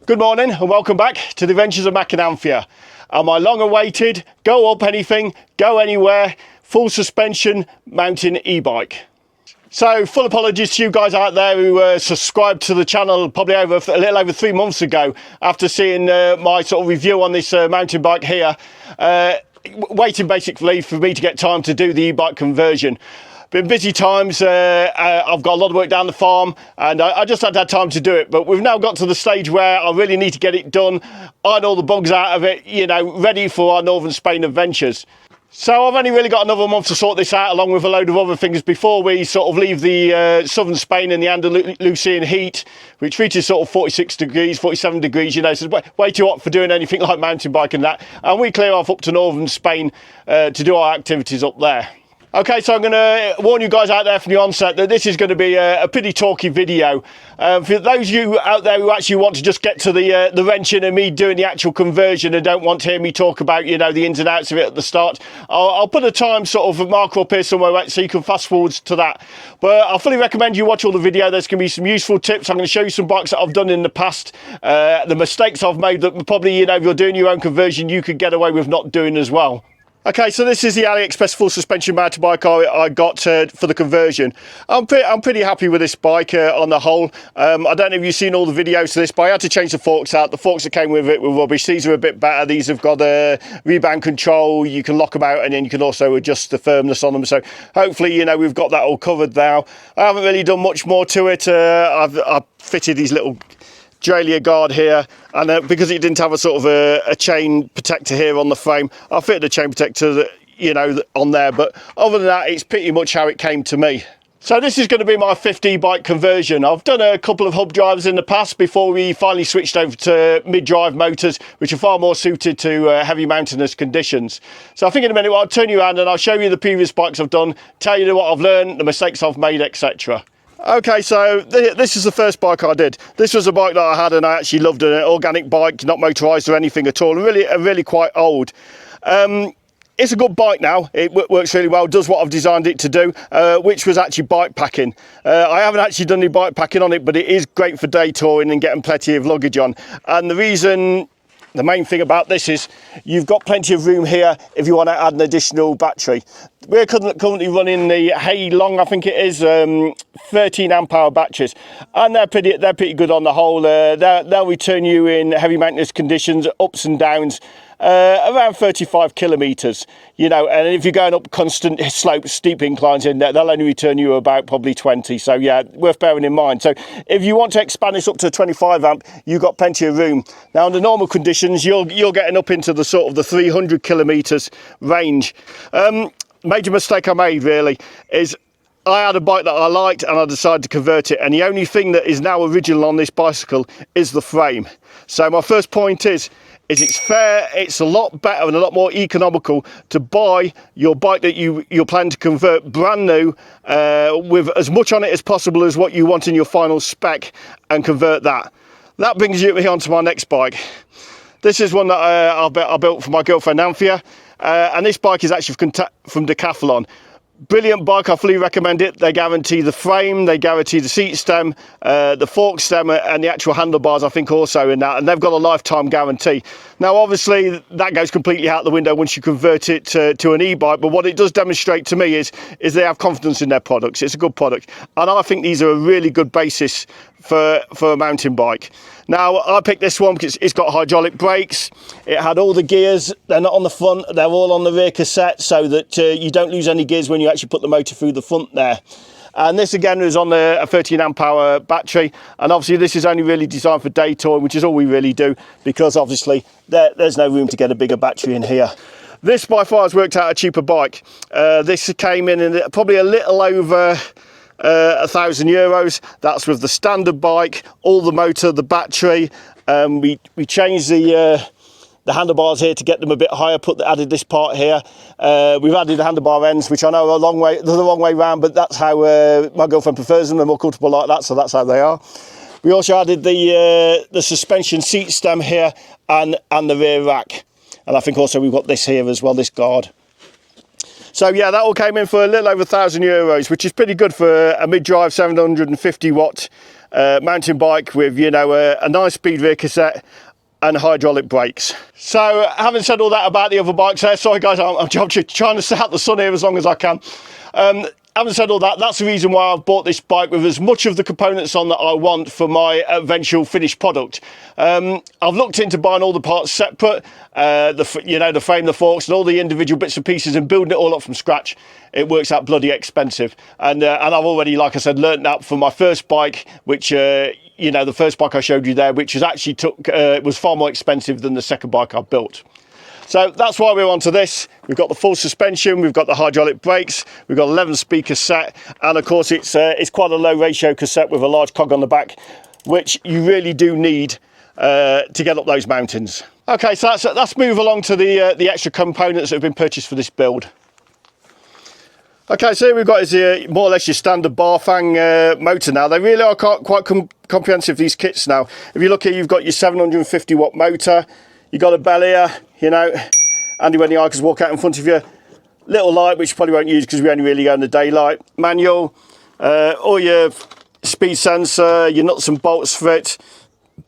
Good morning and welcome back to the Adventures of Mac and Anthea. And my long-awaited, go up anything, go anywhere, full suspension mountain e-bike. So full apologies to you guys out there who subscribed to the channel probably a little over 3 months ago after seeing my sort of review on this mountain bike here. Waiting basically for me to get time to do the e-bike conversion. Been busy times, I've got a lot of work down the farm and I just hadn't had time to do it, but we've now got to the stage where I really need to get it done, iron all the bugs out of it, you know, ready for our Northern Spain adventures. So I've only really got another month to sort this out, along with a load of other things before we sort of leave the southern Spain and the Andalusian heat, which reaches sort of 46 degrees, 47 degrees, you know, so it's way too hot for doing anything like mountain biking and that. And we clear off up to Northern Spain to do our activities up there. Okay, so I'm going to warn you guys out there from the onset that this is going to be a pretty talky video. For those of you out there who actually want to just get to the wrenching and me doing the actual conversion and don't want to hear me talk about, you know, the ins and outs of it at the start, I'll put a time sort of marker up here somewhere so you can fast forward to that. But I fully recommend you watch all the video. There's going to be some useful tips. I'm going to show you some bikes that I've done in the past, the mistakes I've made that probably, you know, if you're doing your own conversion, you could get away with not doing as well. Okay, so this is the AliExpress full suspension mountain bike I got for the conversion. I'm pretty happy with this bike on the whole. I don't know if you've seen all the videos to this, but I had to change the forks out. The forks that came with it were rubbish. These are a bit better. These have got a rebound control. You can lock them out and then you can also adjust the firmness on them. So hopefully, you know, we've got that all covered now. I haven't really done much more to it. I've fitted these little derailleur guard here, and because it didn't have a sort of a chain protector here on the frame, I fitted a chain protector, you know, on there. But other than that, it's pretty much how it came to me. So this is going to be my 5th e-bike conversion. I've done a couple of hub drivers in the past before we finally switched over to mid-drive motors, which are far more suited to heavy mountainous conditions. So I think in a minute I'll turn you around and I'll show you the previous bikes I've done, tell you what I've learned, the mistakes I've made, etc. Okay, so this is the first bike I did. This was a bike that I had and I actually loved, an organic bike, not motorised or anything at all, really quite old. It's a good bike now, it works really well, does what I've designed it to do, which was actually bike packing. I haven't actually done any bike packing on it, but it is great for day touring and getting plenty of luggage on. And the main thing about this is you've got plenty of room here if you want to add an additional battery. We're currently running the Hey Long, I think it is, 13 amp hour batteries, and they're pretty good on the whole. They'll return you in heavy maintenance conditions, ups and downs, around 35 kilometers, you know, and if you're going up constant slopes, steep inclines in there, they'll only return you about probably 20. So yeah, worth bearing in mind. So if you want to expand this up to 25 amp, you've got plenty of room. Now under normal conditions, you're getting up into the sort of the 300 kilometers range. Major mistake I made really is I had a bike that I liked and I decided to convert it, and the only thing that is now original on this bicycle is the frame. So my first point is it's fair, it's a lot better and a lot more economical to buy your bike that you're planning to convert brand new, with as much on it as possible as what you want in your final spec, and convert that. That brings me on to my next bike. This is one that I built for my girlfriend Anthea, and this bike is actually from Decathlon. Brilliant bike, I fully recommend it. They guarantee the frame, they guarantee the seat stem, the fork stem and the actual handlebars, I think also in that, and they've got a lifetime guarantee. Now obviously that goes completely out the window once you convert it to an e-bike, but what it does demonstrate to me is they have confidence in their products. It's a good product, and I think these are a really good basis for a mountain bike. Now I picked this one because it's got hydraulic brakes, it had all the gears, they're not on the front, they're all on the rear cassette, so that you don't lose any gears when you actually put the motor through the front there. And this again is on a 13 amp hour battery, and obviously this is only really designed for day touring, which is all we really do, because obviously there's no room to get a bigger battery in here. This by far has worked out a cheaper bike. This came in probably a little over €1,000. That's with the standard bike, all the motor, the battery. We changed the handlebars here to get them a bit higher, added this part here. We've added the handlebar ends, which I know are they're the wrong way round, but that's how my girlfriend prefers them. They're more comfortable like that, so that's how they are. We also added the suspension seat stem here and the rear rack. And I think also we've got this here as well, this guard. So yeah, that all came in for a little over €1,000, which is pretty good for a mid-drive 750 watt mountain bike with, you know, a 9-speed rear cassette and hydraulic brakes. So having said all that about the other bikes there, sorry guys, I'm trying to stay out the sun here as long as I can. Having said all that, that's the reason why I've bought this bike with as much of the components on that I want for my eventual finished product. I've looked into buying all the parts separate, the frame, the forks, and all the individual bits and pieces, and building it all up from scratch. It works out bloody expensive, and I've already, like I said, learnt that from my first bike, which you know, the first bike I showed you there, which was actually was far more expensive than the second bike I built. So that's why we're onto this. We've got the full suspension, we've got the hydraulic brakes, we've got 11-speaker cassette, and of course it's quite a low ratio cassette with a large cog on the back, which you really do need to get up those mountains. Okay, so let's move along to the extra components that have been purchased for this build. Okay, so here we've got is more or less your standard Bafang motor now. They really are quite comprehensive, these kits now. If you look here, you've got your 750 watt motor, you've got a bell here, you know, handy when the eye can walk out in front of you. Little light, which you probably won't use because we only really go in the daylight. Manual, all your speed sensor, your nuts and bolts for it,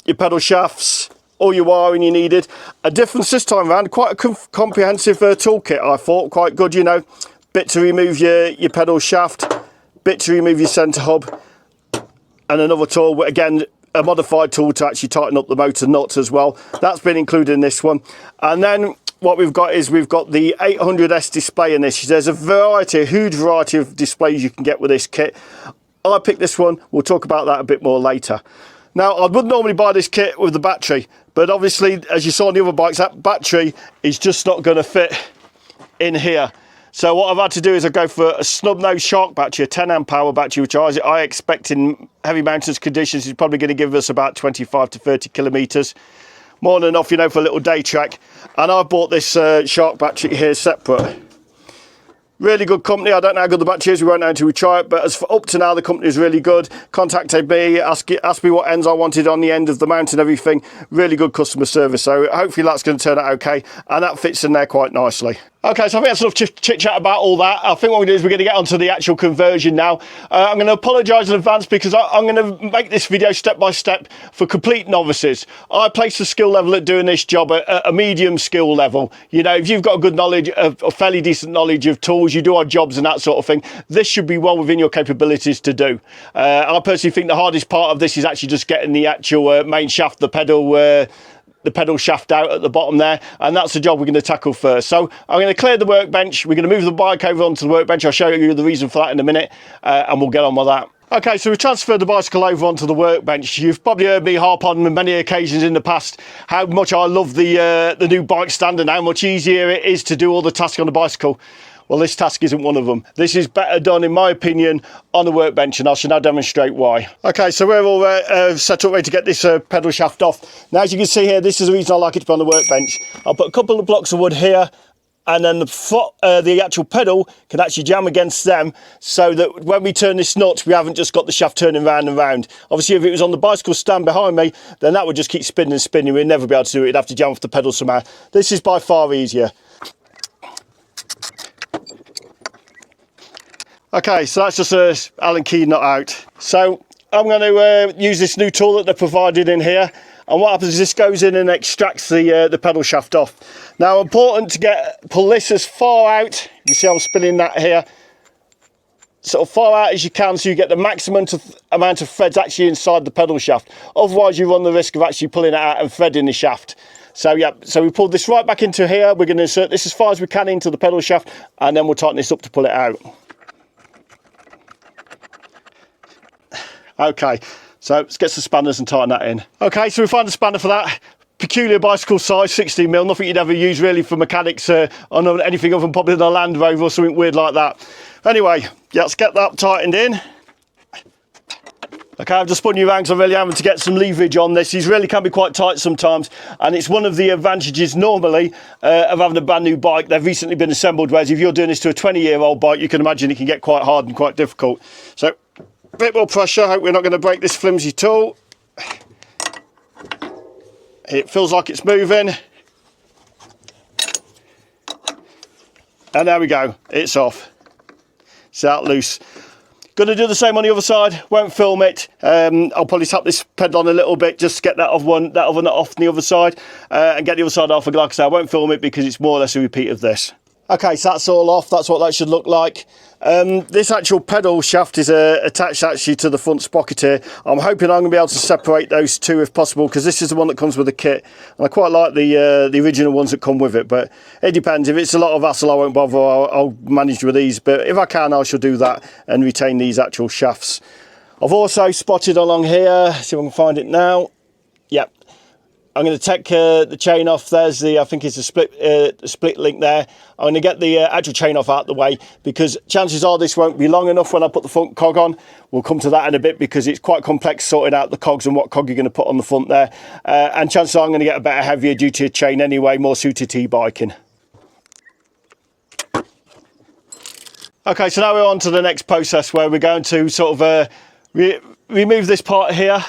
your pedal shafts, all your wiring you needed. A difference this time around, quite a comprehensive toolkit, I thought, quite good, you know. Bit to remove your pedal shaft, bit to remove your centre hub, and another tool, again, a modified tool to actually tighten up the motor nuts as well. That's been included in this one. And then what we've got is we've got the 800S display in this. There's a huge variety of displays you can get with this kit. I picked this one. We'll talk about that a bit more later. Now, I would normally buy this kit with the battery, but obviously, as you saw on the other bikes, that battery is just not going to fit in here. So what I've had to do is I go for a snub nose shark battery, a 10 amp hour battery, which I expect in heavy mountains conditions is probably going to give us about 25 to 30 kilometres. More than enough, you know, for a little day trek. And I bought this shark battery here separate. Really good company. I don't know how good the battery is. We won't know until we try it. But as for up to now, the company is really good. Contacted me, asked me what ends I wanted on the end of the mount and everything. Really good customer service. So hopefully that's going to turn out okay. And that fits in there quite nicely. Okay, so I think that's enough chit-chat about all that. I think what we're going to do is we're going to get onto the actual conversion now. I'm going to apologise in advance because I'm going to make this video step by step for complete novices. I place the skill level at doing this job at a medium skill level. You know, if you've got a good knowledge, a fairly decent knowledge of tools, you do our jobs and that sort of thing, this should be well within your capabilities to do. I personally think the hardest part of this is actually just getting the actual main shaft, the pedal shaft out at the bottom there, and that's the job we're going to tackle first. So I'm going to clear the workbench, we're going to move the bike over onto the workbench, I'll show you the reason for that in a minute, and we'll get on with that. Okay, so we've transferred the bicycle over onto the workbench. You've probably heard me harp on many occasions in the past how much I love the new bike stand and how much easier it is to do all the tasks on the bicycle. Well, this task isn't one of them. This is better done, in my opinion, on the workbench, and I shall now demonstrate why. Okay, so we're all set up ready to get this pedal shaft off. Now, as you can see here, this is the reason I like it to be on the workbench. I'll put a couple of blocks of wood here, and then the actual pedal can actually jam against them, so that when we turn this nut, we haven't just got the shaft turning round and round. Obviously, if it was on the bicycle stand behind me, then that would just keep spinning and spinning. We'd never be able to do it. It'd have to jam off the pedal somehow. This is by far easier. Okay, so that's just a Allen key nut out. So I'm going to use this new tool that they're provided in here, and what happens is this goes in and extracts the pedal shaft off. Now, important to pull this as far out, you see I'm spinning that here, sort of far out as you can, so you get the maximum amount of threads actually inside the pedal shaft. Otherwise you run the risk of actually pulling it out and threading the shaft. So yeah, so we pulled this right back into here. We're going to insert this as far as we can into the pedal shaft, and then we'll tighten this up to pull it out. Okay, so let's get some spanners and tighten that in. Okay, so we find a spanner for that. Peculiar bicycle size, 16mm, nothing you'd ever use really for mechanics on anything other than probably the Land Rover or something weird like that. Anyway, yeah, let's get that tightened in. Okay, I've just spun you around because I'm really having to get some leverage on this. These really can be quite tight sometimes, and it's one of the advantages normally of having a brand new bike. They've recently been assembled, whereas if you're doing this to a 20-year-old bike, you can imagine it can get quite hard and quite difficult. So, a bit more pressure. Hope we're not going to break this flimsy tool. It feels like it's moving. And there we go, it's off. It's out loose. Gonna do the same on the other side, won't film it. I'll probably tap this pedal on a little bit just to get that other nut off the other side and get the other side off. Like I say, I won't film it because it's more or less a repeat of this. Okay, so that's all off. That's what that should look like. This actual pedal shaft is attached actually to the front sprocket here. I'm hoping I'm going to be able to separate those two if possible, because this is the one that comes with the kit. And I quite like the original ones that come with it, but it depends. If it's a lot of hassle, I won't bother. I'll manage with these, but if I can, I shall do that and retain these actual shafts. I've also spotted along here, see if I can find it now. Yep. I'm going to take the chain off. There's the, I think it's a split link there. I'm going to get the actual chain off out of the way, because chances are this won't be long enough when I put the front cog on. We'll come to that in a bit, because it's quite complex sorting out the cogs and what cog you're going to put on the front there. And chances are I'm going to get a better, heavier duty chain anyway, more suited to e-biking. Okay, so now we're on to the next process, where we're going to sort of remove this part here.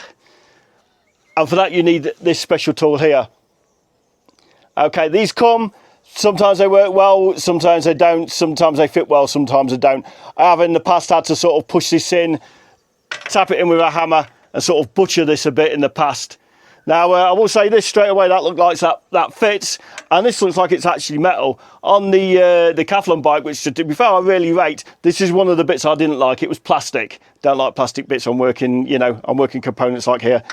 And for that you need this special tool here. Okay, these come, sometimes they work well, sometimes they don't, sometimes they fit well, sometimes they don't. I have in the past had to sort of push this in, tap it in with a hammer and sort of butcher this a bit in the past. Now I will say this straight away, that looks like that fits, and this looks like it's actually metal. On the Decathlon bike, which to be fair I really rate, this is one of the bits I didn't like. It was plastic. Don't like plastic bits on working, you know, on working components like here.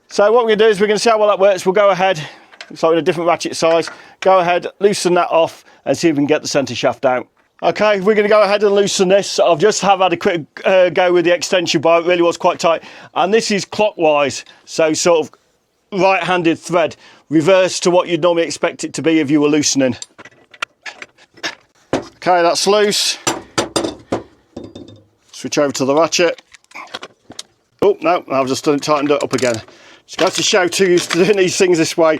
So what we're going to do is we're going to see how well that works. We'll go ahead, so in a different ratchet size, go ahead, loosen that off and see if we can get the centre shaft out. Okay, we're going to go ahead and loosen this. I've just had a quick go with the extension bar. It really was quite tight. And this is clockwise, so sort of right-handed thread, reverse to what you'd normally expect it to be if you were loosening. Okay, that's loose. Switch over to the ratchet. Oh, no, I've just tightened it up again. Just got to show too used to doing these things this way.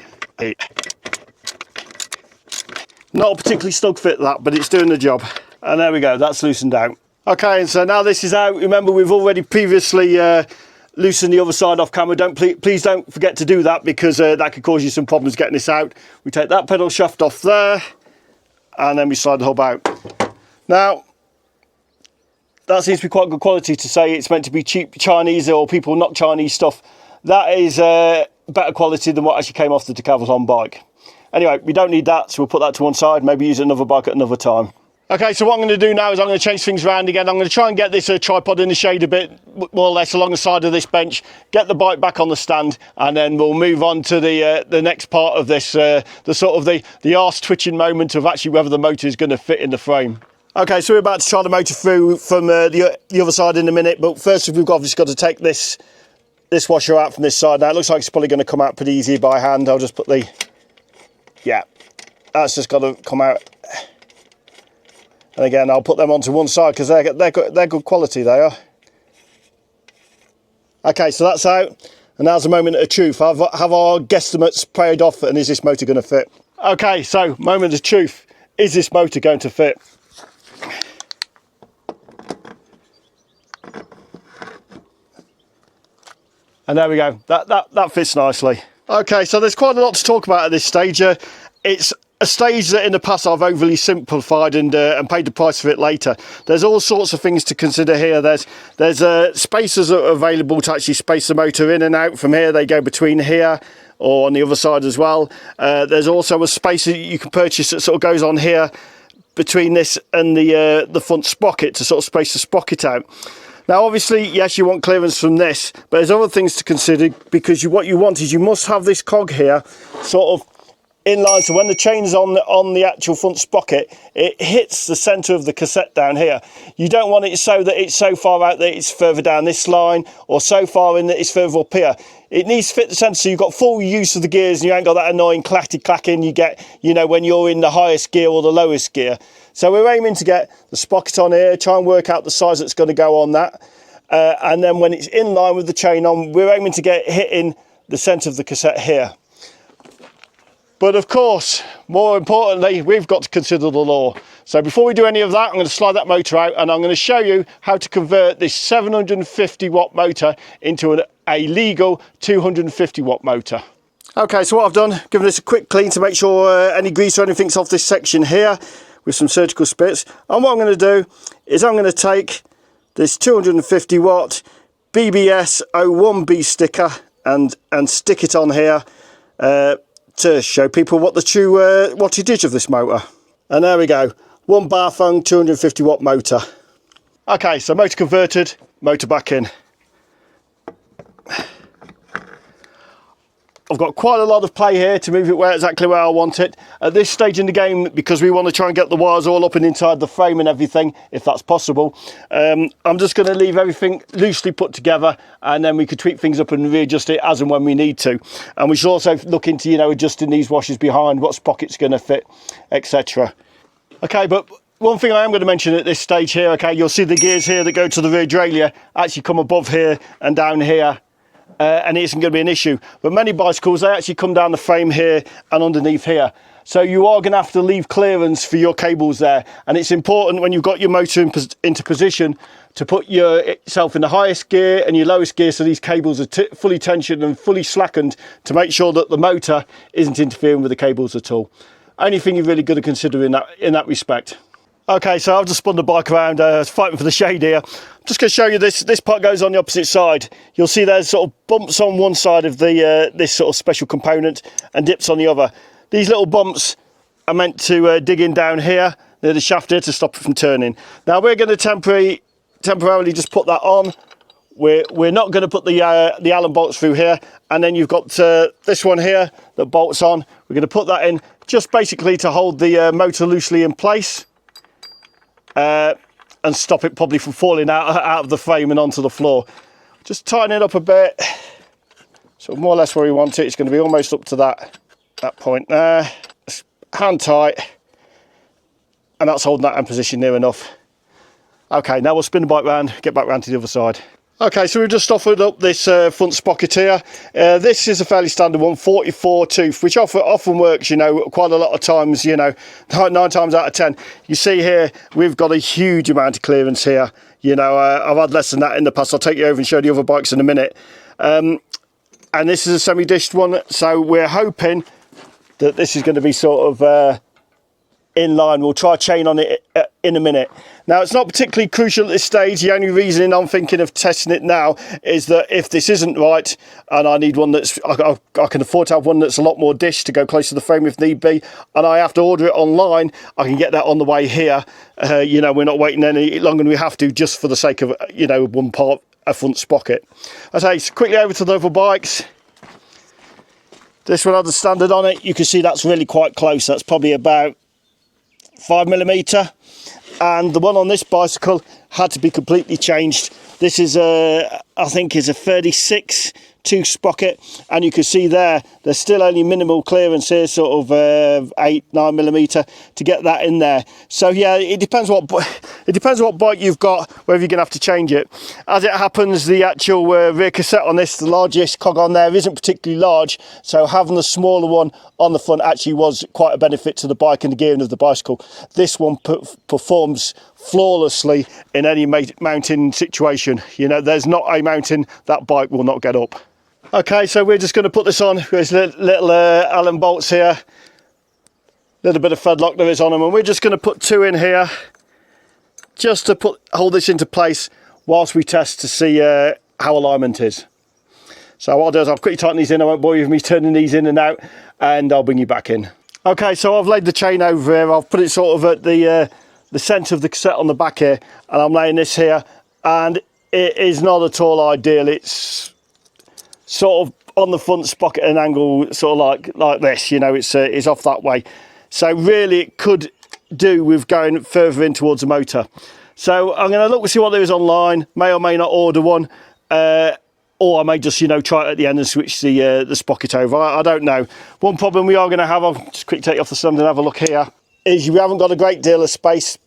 Not a particularly snug fit that, but it's doing the job. And there we go, that's loosened out. Okay, and so now this is out. Remember, we've already previously loosened the other side off camera. Please don't forget to do that, because that could cause you some problems getting this out. We take that pedal shaft off there, and then we slide the hub out. Now, that seems to be quite good quality to say it's meant to be cheap Chinese or people not Chinese stuff. That is better quality than what actually came off the Decathlon bike. Anyway, we don't need that, so we'll put that to one side, maybe use another bike at another time. Okay, so what I'm going to do now is I'm going to change things around again. I'm going to try and get this tripod in the shade a bit, more or less along the side of this bench, get the bike back on the stand, and then we'll move on to the next part of this, the sort of the arse twitching moment of actually whether the motor is going to fit in the frame. Okay, so we're about to try the motor through from the other side in a minute, but first we've obviously got to take this washer out from this side. Now it looks like it's probably going to come out pretty easy by hand. I'll just put yeah, that's just got to come out. And again, I'll put them onto one side because they're good quality, they are. Okay, so that's out, and now's the moment of truth. Have our guesstimates paid off, and is this motor going to fit? Okay, so moment of truth. Is this motor going to fit? And there we go, that fits nicely. Okay, so there's quite a lot to talk about at this stage. It's a stage that in the past I've overly simplified and paid the price for it later. There's all sorts of things to consider here. There's spacers that are available to actually space the motor in and out from here. They go between here or on the other side as well. There's also a spacer you can purchase that sort of goes on here between this and the front sprocket to sort of space the sprocket out. Now obviously, yes, you want clearance from this, but there's other things to consider, because what you want is you must have this cog here sort of in line, so when the chain's on the actual front sprocket, it hits the centre of the cassette down here. You don't want it so that it's so far out that it's further down this line, or so far in that it's further up here. It needs to fit the centre so you've got full use of the gears and you ain't got that annoying clacking you get, you know, when you're in the highest gear or the lowest gear. So we're aiming to get the sprocket on here, try and work out the size that's going to go on that. And then when it's in line with the chain on, we're aiming to get it hitting the centre of the cassette here. But of course, more importantly, we've got to consider the law. So before we do any of that, I'm going to slide that motor out and I'm going to show you how to convert this 750 watt motor into a legal 250 watt motor. Okay, so what I've done, given this a quick clean to make sure any grease or anything's off this section here with some surgical spits. And what I'm going to do is I'm going to take this 250 watt BBS 01B sticker and stick it on here to show people what the true wattage is of this motor. And there we go, one Bafang 250 watt motor. Okay, so motor converted, motor back in. I've got quite a lot of play here to move it exactly where I want it. At this stage in the game, because we want to try and get the wires all up and inside the frame and everything, if that's possible, I'm just going to leave everything loosely put together, and then we could tweak things up and readjust it as and when we need to. And we should also look into, you know, adjusting these washers behind, what sprocket's going to fit, etc. Okay, but one thing I am going to mention at this stage here, okay, you'll see the gears here that go to the rear derailleur actually come above here and down here. And it isn't going to be an issue, but many bicycles, they actually come down the frame here and underneath here, so you are going to have to leave clearance for your cables there. And it's important when you've got your motor into position to put yourself in the highest gear and your lowest gear, so these cables are fully tensioned and fully slackened, to make sure that the motor isn't interfering with the cables at all. Only thing you've really got to consider in that respect. Okay, so I've just spun the bike around, fighting for the shade here. I'm just going to show you this part goes on the opposite side. You'll see there's sort of bumps on one side of the this sort of special component and dips on the other. These little bumps are meant to dig in down here near the shaft here to stop it from turning. Now we're going to temporarily just put that on. We're not going to put the Allen bolts through here, and then you've got this one here that bolts on. We're going to put that in just basically to hold the motor loosely in place. And stop it probably from falling out of the frame and onto the floor. Just tighten it up a bit, so more or less where we want it. It's going to be almost up to that point there. It's hand tight, and that's holding that in position near enough. Okay, now we'll spin the bike round, get back round to the other side. Okay, so we've just offered up this front sprocket here. This is a fairly standard one, 44 tooth, which often works, you know, quite a lot of times, you know, 9 times out of 10. You see here, we've got a huge amount of clearance here. You know, I've had less than that in the past. I'll take you over and show the other bikes in a minute. And this is a semi-dished one, so we're hoping that this is going to be sort of in line. We'll try chain on it in a minute. Now, it's not particularly crucial at this stage. The only reason I'm thinking of testing it now is that if this isn't right, and I need one that's, I can afford to have one that's a lot more dish to go close to the frame if need be, and I have to order it online, I can get that on the way here. You know, we're not waiting any longer than we have to, just for the sake of, you know, one part, a front sprocket. Okay, so quickly over to the other bikes. This one had the standard on it. You can see that's really quite close. That's probably about 5mm, and the one on this bicycle had to be completely changed. This is I think is a 36 tooth sprocket, and you can see there's still only minimal clearance here, sort of 8-9mm to get that in there. So yeah, it depends what bike you've got, whether you're gonna have to change it. As it happens, the actual rear cassette on this, the largest cog on there, isn't particularly large, so having the smaller one on the front actually was quite a benefit to the bike and the gearing of the bicycle. This one performs flawlessly in any mountain situation. You know, there's not a mountain that bike will not get up. Okay, so we're just going to put this on. There's little Allen bolts here, a little bit of thread lock there is on them, and we're just going to put 2 in here just to hold this into place whilst we test to see how alignment is. So what I'll do is I'll quickly tighten these in. I won't bore you with me turning these in and out, and I'll bring you back in. Okay, so I've laid the chain over here. I've put it sort of at the centre of the cassette on the back here, and I'm laying this here, and it is not at all ideal. It's sort of on the front sprocket at an angle, sort of like this, you know, it's off that way. So really it could do with going further in towards the motor. So I'm going to look to see what there is online, may or may not order one, or I may just, you know, try it at the end and switch the sprocket over. I don't know. One problem we are going to have, I'll just quickly take you off the stand and have a look here, is we haven't got a great deal of space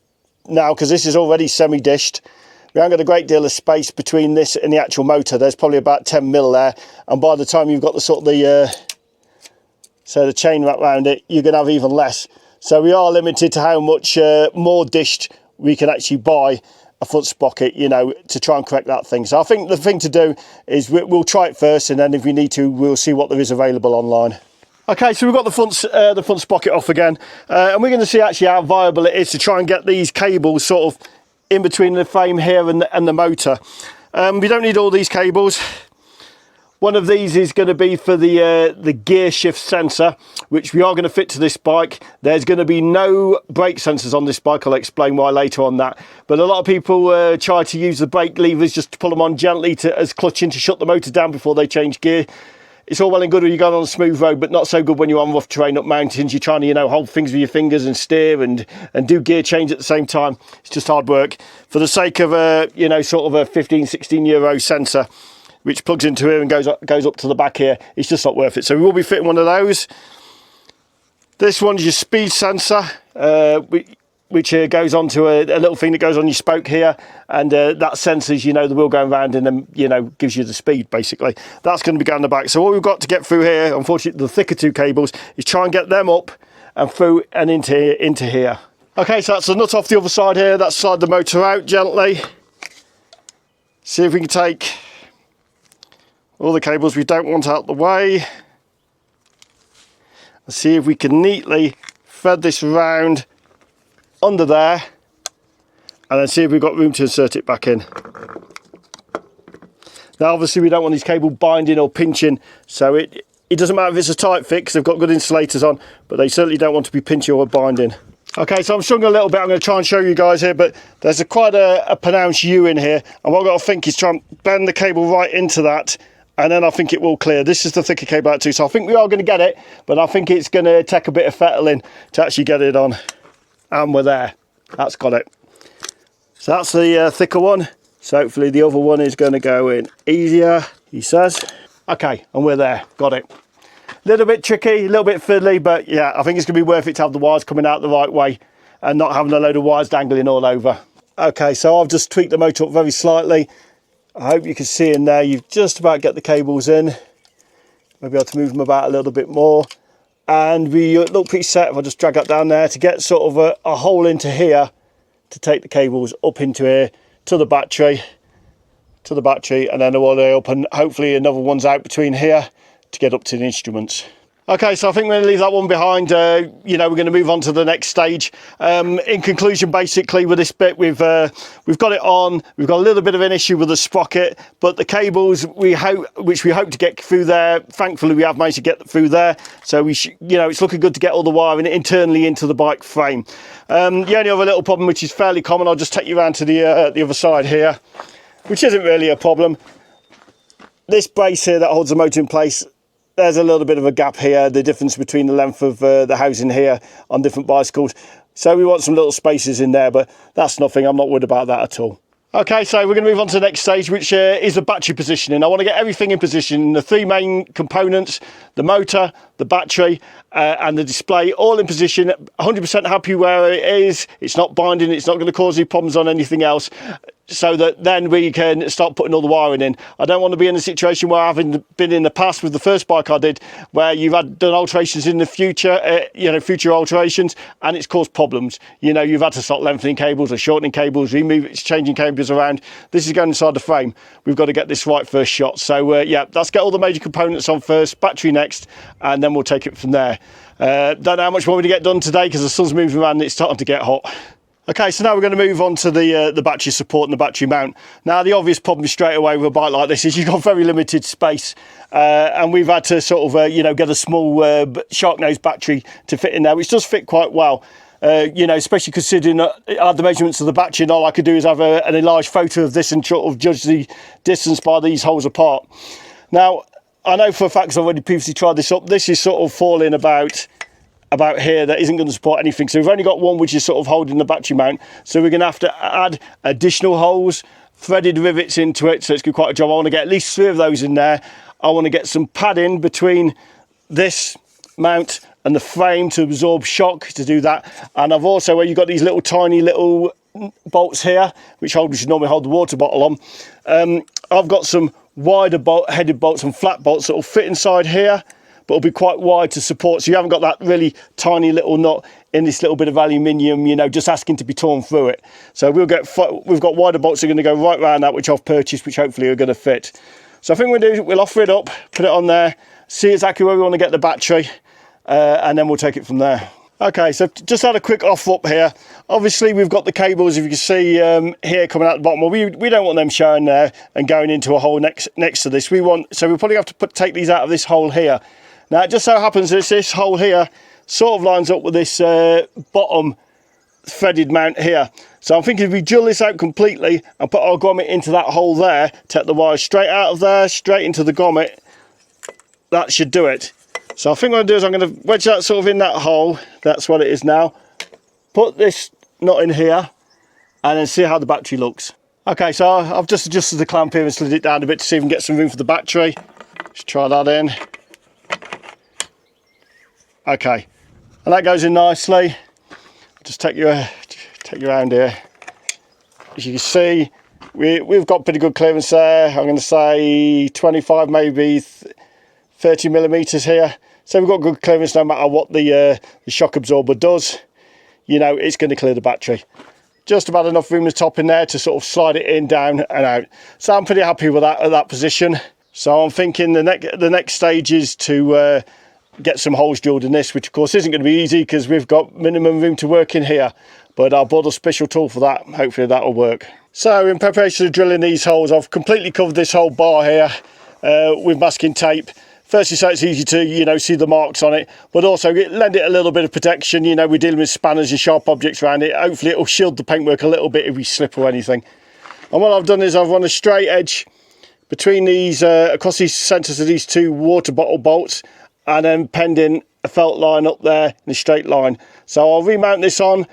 now, because this is already semi-dished. We haven't got a great deal of space between this and the actual motor. There's probably about 10mm there, and by the time you've got the sort of the chain wrapped around it, you're going to have even less. So we are limited to how much more dished we can actually buy a front sprocket, you know, to try and correct that thing. So I think the thing to do is we'll try it first, and then if we need to, we'll see what there is available online. Okay, so we've got the front sprocket off again, and we're going to see actually how viable it is to try and get these cables sort of in between the frame here and the motor. We don't need all these cables. One of these is going to be for the gear shift sensor, which we are going to fit to this bike. There's going to be no brake sensors on this bike. I'll explain why later on that. But a lot of people try to use the brake levers just to pull them on gently as clutching to shut the motor down before they change gear. It's all well and good when you're going on a smooth road, but not so good when you're on rough terrain up mountains. You're trying to, you know, hold things with your fingers and steer and do gear change at the same time. It's just hard work. For the sake of a, you know, sort of a 15, 16 euro sensor, which plugs into here and goes up to the back here, it's just not worth it. So we will be fitting one of those. This one is your speed sensor, which goes onto a little thing that goes on your spoke here, and that senses, you know, the wheel going round and then, you know, gives you the speed basically. That's going to be going on the back. So what we've got to get through here, unfortunately the thicker two cables, is try and get them up and through and into here. Okay, so that's the nut off the other side here. That's slide the motor out gently. See if we can take all the cables we don't want out the way. And see if we can neatly thread this around under there, and then see if we've got room to insert it back in. Now obviously we don't want these cables binding or pinching, so it doesn't matter if it's a tight fit because they've got good insulators on, but they certainly don't want to be pinching or binding. Okay, so I'm struggling a little bit. I'm going to try and show you guys here, but there's quite a pronounced U in here, and what I've got to think is try and bend the cable right into that, and then I think it will clear. This is the thicker cable out too, so I think we are going to get it, but I think it's going to take a bit of fettling to actually get it on. And we're there. That's got it. So that's the thicker one. So hopefully the other one is going to go in easier, he says. Okay, and we're there. Got it. A little bit tricky, a little bit fiddly, but yeah, I think it's going to be worth it to have the wires coming out the right way and not having a load of wires dangling all over. Okay, so I've just tweaked the motor up very slightly. I hope you can see in there, you've just about get the cables in. Maybe I have to move them about a little bit more. And we look pretty set if I just drag that down there to get sort of a hole into here to take the cables up into here to the battery, and then all the way up, and hopefully another one's out between here to get up to the instruments. Okay, so I think we're going to leave that one behind. You know, we're going to move on to the next stage. In conclusion, basically, with this bit, we've got it on. We've got a little bit of an issue with the sprocket, but the cables which we hope to get through there. Thankfully, we have managed to get through there. So you know, it's looking good to get all the wiring internally into the bike frame. The only other little problem, which is fairly common, I'll just take you around to the other side here, which isn't really a problem. This brace here that holds the motor in place, there's a little bit of a gap here, the difference between the length of the housing here on different bicycles. So we want some little spaces in there, but that's nothing. I'm not worried about that at all. Okay, so we're going to move on to the next stage, which is the battery positioning. I want to get everything in position. The three main components, the motor, the battery, and the display, all in position. 100% happy where it is. It's not binding. It's not going to cause any problems on anything else, so that then we can start putting all the wiring in. I don't want to be in a situation where I've been in the past with the first bike I did, where you've done alterations in the future, you know, future alterations, and it's caused problems. You know, you've had to start lengthening cables or shortening cables, changing cables around. This is going inside the frame. We've got to get this right first shot. So yeah, let's get all the major components on first, battery next, and then we'll take it from there. Don't know how much more to get done today because the sun's moving around and it's starting to get hot. Okay, so now we're going to move on to the battery support and the battery mount. Now, the obvious problem straight away with a bike like this is you've got very limited space, and we've had to sort of, you know, get a small shark nose battery to fit in there, which does fit quite well. You know, especially considering I have the measurements of the battery, and all I could do is have an enlarged photo of this and sort of judge the distance by these holes apart. Now, I know for a fact, because I've already previously tried this up, this is sort of falling about here. That isn't going to support anything, so we've only got one which is sort of holding the battery mount, so we're going to have to add additional holes, threaded rivets into it, so it's going to be quite a job. I want to get at least 3 of those in there. I want to get some padding between this mount and the frame to absorb shock to do that. And I've also, where you've got these little tiny little bolts here which normally hold the water bottle on, I've got some wider headed bolts and flat bolts that will fit inside here, but will be quite wide to support, so you haven't got that really tiny little nut in this little bit of aluminium, you know, just asking to be torn through it. So we've got wider bolts that are going to go right around that, which I've purchased, which hopefully are going to fit. So I think we'll offer it up, put it on there, see exactly where we want to get the battery, and then we'll take it from there. Okay, so just had a quick off up here. Obviously we've got the cables, if you can see here, coming out the bottom. Well, we don't want them showing there and going into a hole next to this. So we'll probably have to take these out of this hole here. Now it just so happens that this hole here sort of lines up with this bottom threaded mount here. So I'm thinking if we drill this out completely and put our grommet into that hole there, take the wire straight out of there, straight into the grommet, that should do it. So I think what I'm going to do is I'm going to wedge that sort of in that hole. That's what it is now. Put this nut in here and then see how the battery looks. Okay, so I've just adjusted the clamp here and slid it down a bit to see if we can get some room for the battery. Let's try that in. Okay, and that goes in nicely. Just take you around here. As you can see, we've got pretty good clearance there. I'm going to say 25, maybe 30 millimeters here. So we've got good clearance no matter what the shock absorber does. You know, it's going to clear the battery. Just about enough room at the top in there to sort of slide it in, down and out. So I'm pretty happy with that at that position. So I'm thinking the next stage is to get some holes drilled in this, which of course isn't going to be easy because we've got minimum room to work in here. But I bought a special tool for that. Hopefully that'll work. So in preparation of drilling these holes, I've completely covered this whole bar here with masking tape. Firstly, so it's easy to, you know, see the marks on it, but also lend it a little bit of protection. You know, we're dealing with spanners and sharp objects around it. Hopefully it'll shield the paintwork a little bit if we slip or anything. And what I've done is I've run a straight edge between these, across these centres of these two water bottle bolts, and then penned in a felt line up there in a straight line. So I'll remount this on,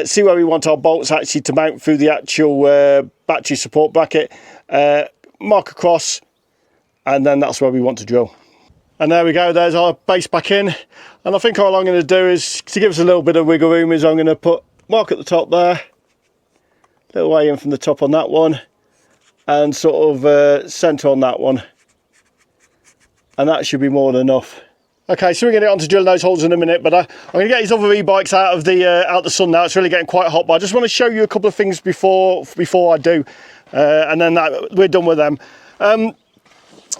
see where we want our bolts actually to mount through the actual battery support bracket, mark across, and then that's where we want to drill. And there we go, there's our base back in. And I think all I'm going to do is, to give us a little bit of wiggle room, is I'm going to mark at the top there, little way in from the top on that one, and sort of centre on that one. And that should be more than enough. Okay, so we're going to get on to drilling those holes in a minute, but I'm going to get these other e-bikes out of the sun now. It's really getting quite hot, but I just want to show you a couple of things before I do, and then we're done with them.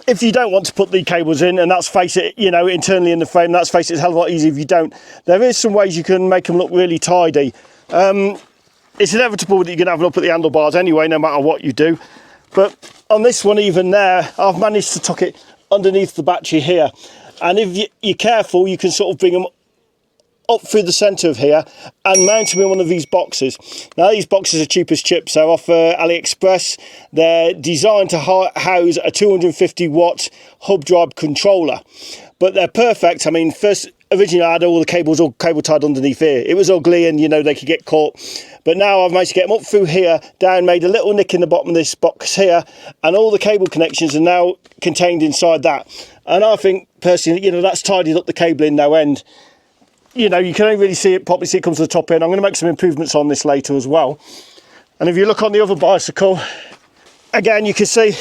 If you don't want to put the cables in, and let's face it, you know, internally in the frame, let's face it, it's a hell of a lot easier if you don't. There is some ways you can make them look really tidy. It's inevitable that you're going to have a look at the handlebars anyway, no matter what you do. But on this one, even there, I've managed to tuck it underneath the battery here. And if you're careful, you can sort of bring them up through the centre of here and mount them in one of these boxes. Now these boxes are cheap as chips. They're off AliExpress. They're designed to house a 250 watt hub drive controller, but they're perfect. I mean, originally I had all the cables all cable tied underneath here. It was ugly and, you know, they could get caught. But now I've managed to get them up through here, down, made a little nick in the bottom of this box here, and all the cable connections are now contained inside that. And I think personally, you know, that's tidied up the cabling no end. You know, you can only really see it properly, see it comes to the top end. I'm going to make some improvements on this later as well. And if you look on the other bicycle, again, you can see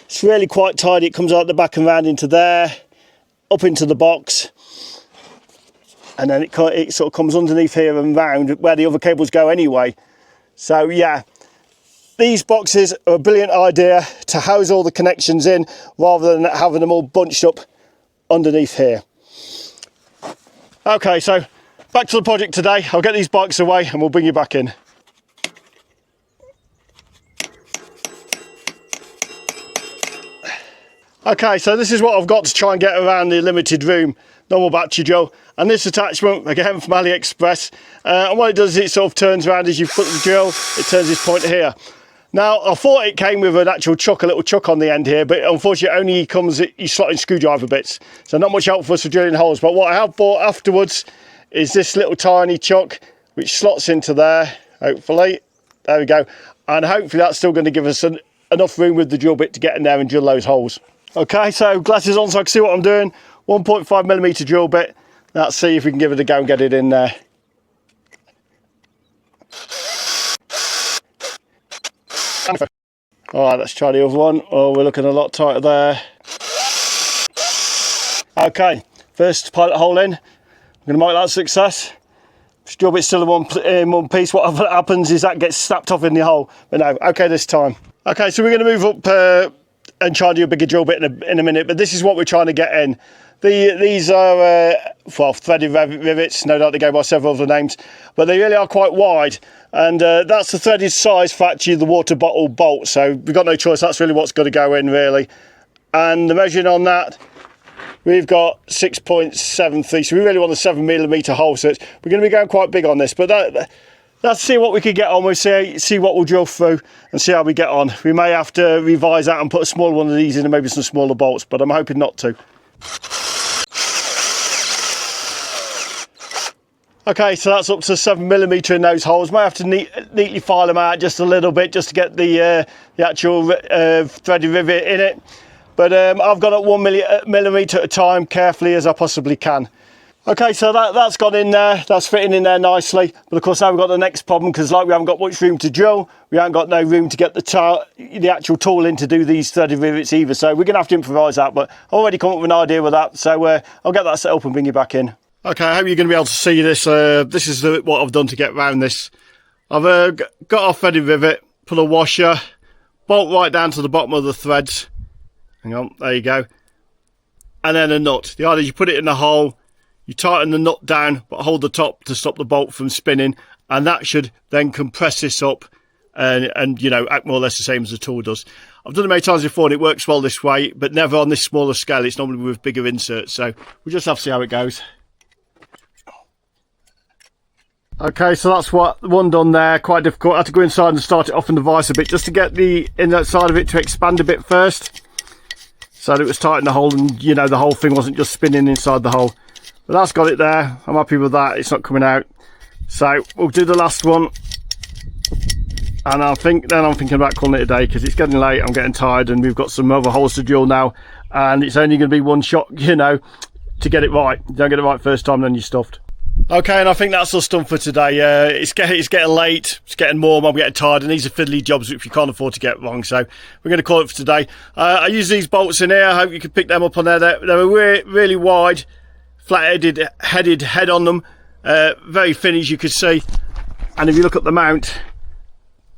it's really quite tidy. It comes out the back and round into there, up into the box. And then it sort of comes underneath here and round where the other cables go anyway. So yeah, these boxes are a brilliant idea to house all the connections in rather than having them all bunched up underneath here. Okay, so back to the project today. I'll get these bikes away and we'll bring you back in. Okay, so this is what I've got to try and get around the limited room. Normal battery drill, and this attachment again from AliExpress, and what it does is it sort of turns around as you put the drill. It turns this point here. Now I thought it came with an actual chuck, a little chuck on the end here, but unfortunately it only comes, you slot in screwdriver bits, so not much help for us for drilling holes. But what I have bought afterwards is this little tiny chuck which slots into there, hopefully. There we go, and hopefully that's still going to give us enough room with the drill bit to get in there and drill those holes. Okay, so glasses on so I can see what I'm doing. 1.5mm drill bit. Let's see if we can give it a go and get it in there. Alright, let's try the other one. Oh, we're looking a lot tighter there. Okay, first pilot hole in. I'm going to mark that a success. This drill bit's still in one piece. What happens is that gets snapped off in the hole. But no, okay this time. Okay, so we're going to move up and try and do a bigger drill bit in a minute, but this is what we're trying to get in. These are, well, threaded rivets, no doubt they go by several other names, but they really are quite wide, and that's the threaded size for actually the water bottle bolt, so we've got no choice, that's really what's got to go in really. And the measuring on that, we've got 6.73, so we really want a 7mm hole, so we're going to be going quite big on this, but let's see what we can get on with, see what we'll drill through and see how we get on. We may have to revise that and put a smaller one of these in and maybe some smaller bolts, but I'm hoping not to. Okay, so that's up to 7mm in those holes. Might have to neatly file them out just a little bit just to get the actual threaded rivet in it. But I've gone at 1mm at a time, carefully as I possibly can. Okay, so that's gone in there, that's fitting in there nicely. But of course now we've got the next problem, because like we haven't got much room to drill, we haven't got no room to get the actual tool in to do these threaded rivets either. So we're gonna have to improvise that, but I've already come up with an idea with that. So I'll get that set up and bring you back in. Okay, I hope you're gonna be able to see this. This is what I've done to get around this. I've got our threaded rivet, put a washer, bolt right down to the bottom of the threads. Hang on, there you go. And then a nut. The idea is you put it in the hole, you tighten the nut down, but hold the top to stop the bolt from spinning, and that should then compress this up and you know, act more or less the same as the tool does. I've done it many times before and it works well this way, but never on this smaller scale. It's normally with bigger inserts, so we'll just have to see how it goes. Okay, so that's one done there. Quite difficult. I had to go inside and start it off in the vise a bit just to get the inner side of it to expand a bit first, so that it was tight in the hole and, you know, the whole thing wasn't just spinning inside the hole. But that's got it there. I'm happy with that. It's not coming out. So we'll do the last one. And I'm thinking about calling it a day, because it's getting late, I'm getting tired, and we've got some other holes to drill now. And it's only going to be one shot, you know, to get it right. You don't get it right first time, then you're stuffed. Okay, and I think that's us done for today. It's getting late, it's getting warm, I'm getting tired, and these are fiddly jobs which you can't afford to get wrong, so we're going to call it for today. I use these bolts in here. I hope you can pick them up on there. They're really wide, flat-headed head on them, very thin as you can see, and if you look at the mount,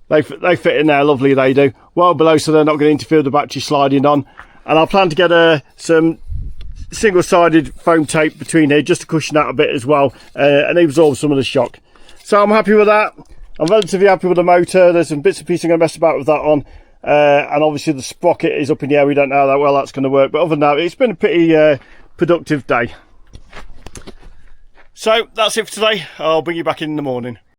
they fit in there lovely, they do, well below, so they're not going to interfere with the battery sliding on. And I plan to get some single-sided foam tape between here just to cushion that a bit as well, and absorb some of the shock. So I'm happy with that. I'm relatively happy with the motor. There's some bits and pieces I'm going to mess about with that on, and obviously the sprocket is up in the air. We don't know how that well that's going to work, but other than that, it's been a pretty productive day. So that's it for today. I'll bring you back in the morning.